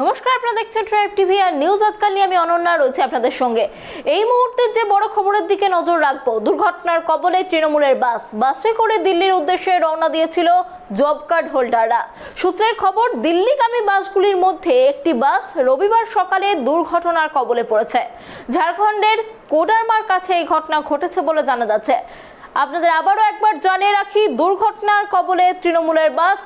নমস্কার, আপনারা দেখছেন ট্রাইব টিভি আর নিউজ আজকাল নিয়ে আমি অনন্যা রয়েছে আপনাদের সঙ্গে। এই মুহূর্তে যে বড় খবরের দিকে নজর রাখবো, দুর্ঘটনার কবলে তৃণমূলের বাসে করে দিল্লির উদ্দেশ্যে রওনা দিয়েছিল জব কার্ড হোল্ডাররা। সূত্রের খবর, দিল্লিগামী বাসগুলির মধ্যে একটি বাস রবিবার সকালে দুর্ঘটনার কবলে পড়েছে। ঝাড়খণ্ডের কোডারমার কাছে এই ঘটনা ঘটেছে বলে জানা যাচ্ছে। আপনাদের আবারও একবার জানিয়ে রাখি, দুর্ঘটনার কবলে তৃণমূলের বাস।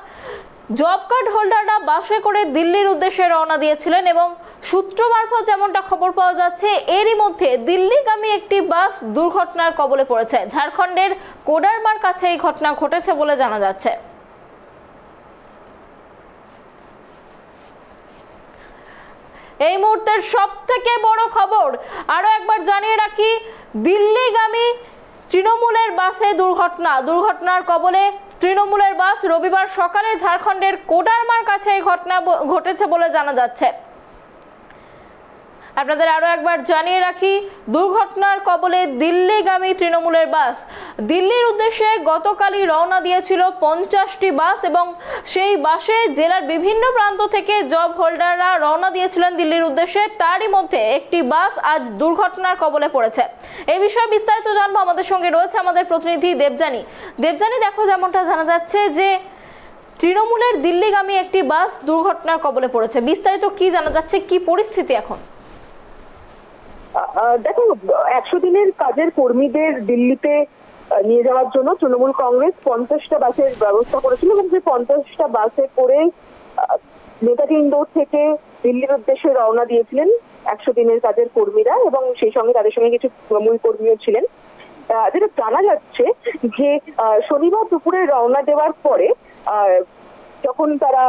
জব কার্ড হোল্ডাররা বাসে করে দিল্লির উদ্দেশ্যে রওনা দিয়েছিলেন এবং সূত্র মারফত যেমনটা খবর পাওয়া যাচ্ছে, এরই মধ্যে দিল্লিগামী একটি বাস দুর্ঘটনার কবলে পড়েছে। ঝাড়খণ্ডের কোডারমার কাছে এই ঘটনা ঘটেছে বলে জানা যাচ্ছে। এই মুহূর্তের সব থেকে বড় খবর আরো একবার জানিয়ে রাখি, দিল্লিগামী তৃণমূলের বাসে দুর্ঘটনার কবলে তৃণমূলের বাস। রবিবার সকালে ঝাড়খণ্ডের কোডারমার কাছে এই ঘটনা ঘটেছে বলে জানা যাচ্ছে। আপনাদের আরো একবার জানিয়ে রাখি, দুর্ঘটনার কবলে দিল্লিগামী তৃণমূলের বাস। দিল্লির উদ্দেশ্যে গতকালই রওনা দিয়েছিল 50টি বাস এবং সেই বাসে জেলার বিভিন্ন প্রান্ত থেকে জব হোল্ডাররা রওনা দিয়েছিলেন দিল্লির উদ্দেশ্যে। তারই মধ্যে একটি বাস আজ দুর্ঘটনার কবলে পড়েছে। এই বিষয়ে বিস্তারিত জানবো, আমাদের সঙ্গে রয়েছে আমাদের প্রতিনিধি দেবযানী। দেখো, যেমনটা জানা যাচ্ছে যে তৃণমূলের দিল্লিগামী একটি বাস দুর্ঘটনার কবলে পড়েছে। বিস্তারিত কি জানা যাচ্ছে, কি পরিস্থিতি এখন? দেখো, 100 দিনের কাজের কর্মীদের দিল্লিতে নিয়ে যাওয়ার জন্য তৃণমূল কংগ্রেস 50টা বাসের ব্যবস্থা করেছিল এবং সেই 50টা বাসে করে নেতাজি ইন্দোর থেকে দিল্লির উদ্দেশ্যে রওনা দিয়েছিলেন 100 দিনের কাজের কর্মীরা এবং সেই সঙ্গে তাদের সঙ্গে কিছু তৃণমূল কর্মীও ছিলেন। যেটা জানা যাচ্ছে যে শনিবার দুপুরে রওনা দেওয়ার পরে যখন তারা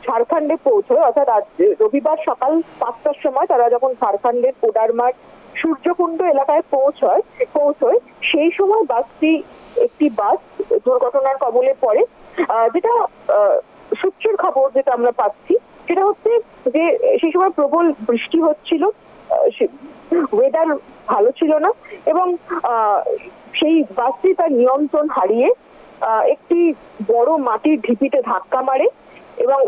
ঝাড়খণ্ডে পৌঁছয়, অর্থাৎ রবিবার সকাল 5টার সময় তারা যখন ঝাড়খণ্ডের কোডারমার সূর্যকুণ্ড এলাকায় পৌঁছয়, সেই সময় একটি বাস দুর্ঘটনার কবলে পড়ে। যেটা সূত্রের খবর যেটা আমরা পাচ্ছি সেটা হচ্ছে যে সেই সময় প্রবল বৃষ্টি হচ্ছিল, ওয়েদার ভালো ছিল না এবং সেই বাসটি তার নিয়ন্ত্রণ হারিয়ে একটি বড় মাটির ঢিপিতে ধাক্কা মারে এবং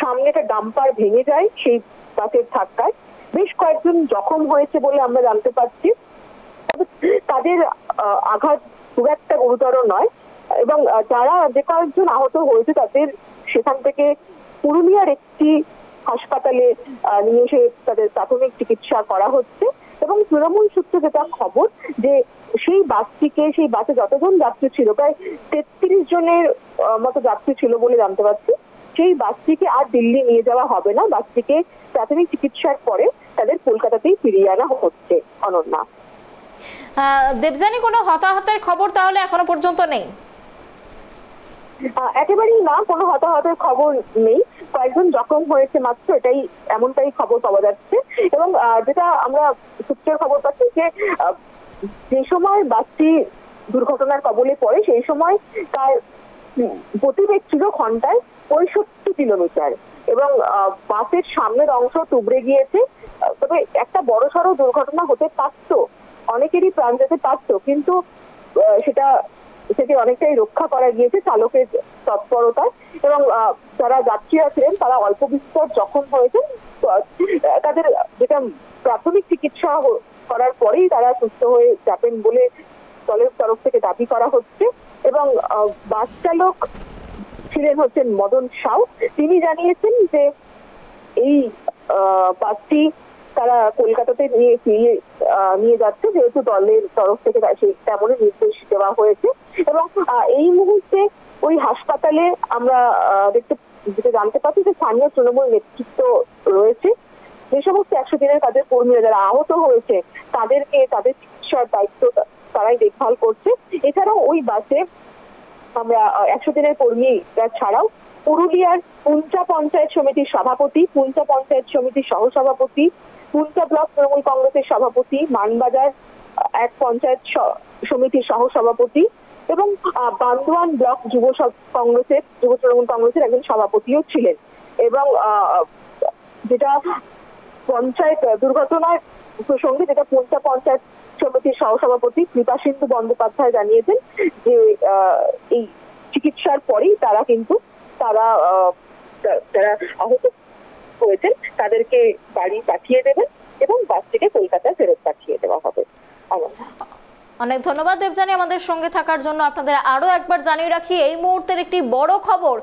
সামনে একটা ডাম্পার ভেঙে যায়। সেই বাসের ধাক্কায় বেশ কয়েকজন জখম হয়েছে বলে আমরা জানতে পারছি। তাদের আঘাত খুব একটা গুরুতর নয় এবং যারা যে কয়েকজন আহত হয়েছে তাদের সেখান থেকে পুরুলিয়ার একটি হাসপাতালে নিয়ে এসে তাদের প্রাথমিক চিকিৎসা করা হচ্ছে এবং তৃণমূল সূত্রে যেটা খবর যে সেই বাসে যতজন যাত্রী ছিল, প্রায় 33 জনের মতো যাত্রী ছিল বলে জানতে পারছি। সেই বাসটিকে আর দিল্লি নিয়ে যাওয়া হবে না, বাসটিকে প্রাথমিক চিকিৎসার পরে তাদের কলকাতাতেই ফিরিয়ে আনা হচ্ছে। অনন্যা, দেবযানী, কোনো হতাহতের খবর তাহলে এখনো পর্যন্ত নেই? একেবারেই না, কোনো হতাহতের খবর নেই। কয়েকজন জখম হয়েছে মাত্র, এমনটাই খবর পাওয়া যাচ্ছে এবং যেটা আমরা সূত্রের খবর পাচ্ছি যে সময় বাসটি দুর্ঘটনার কবলে পড়ে সেই সময় তার গতিবেগ ছিল ঘন্টায় 65 কিলোমিটার এবং বাসের সামনের অংশ টুবড়ে গিয়েছে। তবে একটা বড়সড় দুর্ঘটনা হতে পারতো, অনেকেরই প্রাণ যেতে পারতো, কিন্তু সেটি অনেকটাই রক্ষা করা গিয়েছে চালকের তৎপরতায় এবং যারা যাত্রীরা ছিলেন তারা অল্প বিস্তর জখম হয়েছেন। তাদের যেটা প্রাথমিক চিকিৎসা করার পরেই তারা সুস্থ হয়ে যাবেন বলে দলের তরফ থেকে দাবি করা হচ্ছে এবং বাস চালক হচ্ছেন মদন সাউ। তিনি জানিয়েছেন যে এই বাসটি তারা কলকাতাতে নিয়ে যাচ্ছে, যেহেতু দলের তরফ থেকে তেমনই নির্দেশ দেওয়া হয়েছে এবং এই মুহূর্তে ওই হাসপাতালে আমরা যেটা জানতে পারছি যে স্থানীয় তৃণমূল নেতৃত্ব রয়েছে। যে সমস্ত 100 দিনের কাজের কর্মীরা যারা আহত হয়েছে তাদের চিকিৎসার দায়িত্ব তারাই দেখভাল করছে। এছাড়াও ওই বাসে আমরা 100 দিনের কর্মীরা ছাড়াও পুরুলিয়ার পুঞ্চা পঞ্চায়েত সমিতির সভাপতি, পুঞ্চা পঞ্চায়েত সমিতির সহসভাপতি, পুঞ্চা ব্লক তৃণমূল কংগ্রেসের সভাপতি, মানবাজার এক পঞ্চায়েত সমিতির সহসভাপতি এবং বান্দোয়ান ব্লক যুব তৃণমূল কংগ্রেসের একজন সভাপতিও ছিলেন এবং যেটা পঞ্চায়েত দুর্ঘটনার প্রসঙ্গে যেটা পুঞ্চা পঞ্চায়েত সমিতির সহসভাপতি কৃপাসিন্ধু বন্দ্যোপাধ্যায় জানিয়েছেন যে এই চিকিৎসার পরেই তারা যারা আহত হয়েছেন তাদেরকে বাড়ি পাঠিয়ে দেবেন এবং বাসটিকে কলকাতায় ফেরত পাঠিয়ে দেওয়া হবে। অনেক ধন্যবাদ দেবযানী আমাদের সঙ্গে থাকার জন্য। আপনাদের আরো একবার জানিয়ে রাখি, এই মুহূর্তের একটি বড় খবর,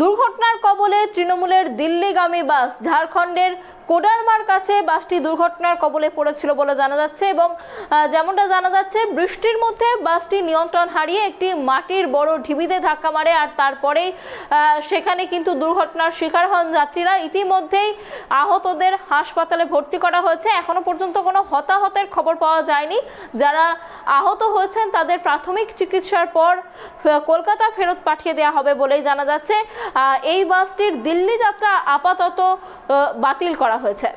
দুর্ঘটনার কবলে তৃণমূলের দিল্লিগামী বাস। ঝাড়খণ্ডের কোডারমার কাছে বাসটি দুর্ঘটনার কবলে পড়েছিল বলে জানা যাচ্ছে এবং যেমনটা জানা যাচ্ছে বৃষ্টির মধ্যে বাসটি নিয়ন্ত্রণ হারিয়ে একটি মাটির বড় ঢিবিতে ধাক্কা মারে আর তারপরেই সেখানে কিন্তু দুর্ঘটনার শিকার হন যাত্রীরা। ইতিমধ্যেই আহতদের হাসপাতালে ভর্তি করা হয়েছে। এখনো পর্যন্ত কোনো হতাহতের খবর পাওয়া যায়নি। যারা আহত হয়েছেন তাদের প্রাথমিক চিকিৎসার পর কলকাতা ফেরত পাঠিয়ে দেওয়া হবে বলেই জানা যাচ্ছে। এই বাসটির দিল্লি যাত্রা আপাতত বাতিল করা হয়েছে।